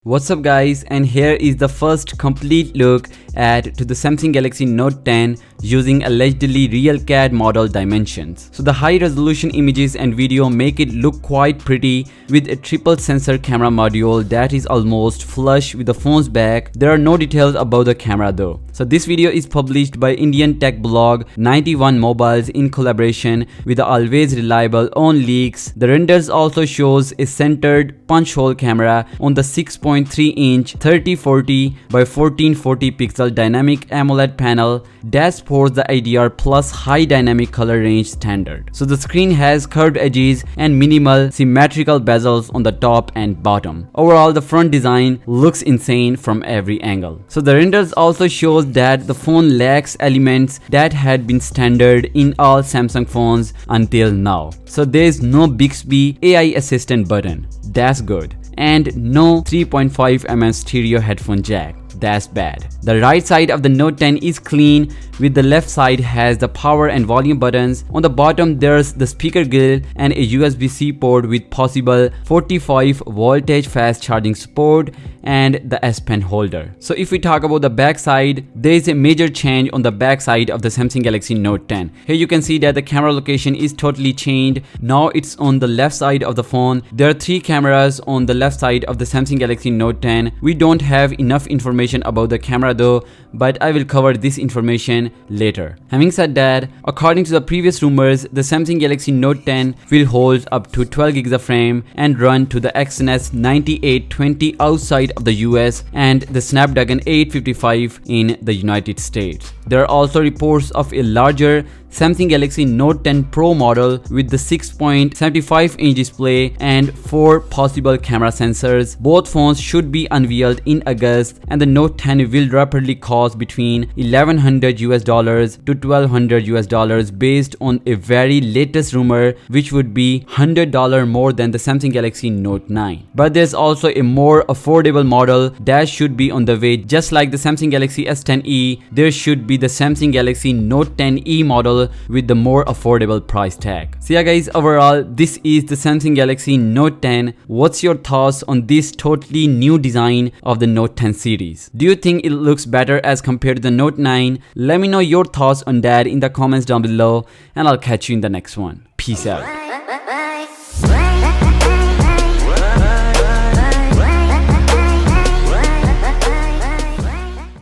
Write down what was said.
What's up guys, and here is the first complete look at the Samsung Galaxy Note 10 using allegedly real CAD model dimensions. So the high resolution images and video make it look quite pretty with a triple sensor camera module that is almost flush with the phone's back. There are no details about the camera though. So this video is published by Indian tech blog 91 Mobiles in collaboration with the always reliable On Leaks. The renders also shows a centered punch hole camera on the 6.3-inch 3040 by 1440 pixel dynamic AMOLED panel that supports the IDR plus high dynamic color range standard. So the screen has curved edges and minimal symmetrical bezels on the top and bottom. Overall, the front design looks insane from every angle. So the renders also shows that the phone lacks elements that had been standard in all Samsung phones until now. So there is no Bixby AI assistant button. That's good. And no 3.5mm stereo headphone jack. That's bad. The right side of the Note 10 is clean, with the left side has the power and volume buttons. On the bottom there's the speaker grill and a USB-C port with possible 45 voltage fast charging support and the S Pen holder. So if we talk about the back side, there is a major change on the back side of the Samsung Galaxy Note 10. Here you can see that the camera location is totally changed. Now it's on the left side of the phone. There are 3 cameras on the left side of the Samsung Galaxy Note 10. We don't have enough information about the camera though, but I will cover this information later. Having said that, according to the previous rumors, the Samsung Galaxy Note 10 will hold up to 12 gigs of RAM and run to the Exynos 9820 outside of the US and the Snapdragon 855 in the United States. There are also reports of a larger Samsung Galaxy Note 10 Pro model with the 6.75-inch display and 4 possible camera sensors. Both phones should be unveiled in August, and the Note 10 will rapidly cost between $1,100 US to $1,200 US based on a very latest rumor, which would be $100 more than the Samsung Galaxy Note 9. But there's also a more affordable model that should be on the way. Just like the Samsung Galaxy S10e, there should be the Samsung Galaxy Note 10e model with the more affordable price tag. So yeah guys, overall this is the Samsung Galaxy Note 10. What's your thoughts on this totally new design of the Note 10 series? Do you think it looks better as compared to the Note 9? Let me know your thoughts on that in the comments down below, and I'll catch you in the next one. Peace out.